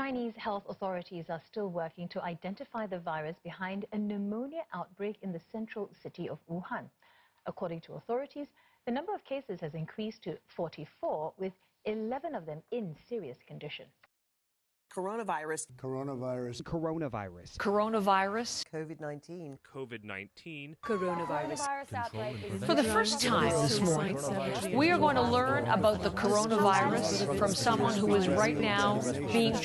Chinese health authorities are still working to identify the virus behind a pneumonia outbreak in the central city of Wuhan. According to authorities, the number of cases has increased to 44, with 11 of them in serious condition. Coronavirus. Coronavirus. Coronavirus. Coronavirus. COVID-19. COVID-19. Coronavirus outbreak. For the first time this morning, we are going to learn about the coronavirus from someone who is right now being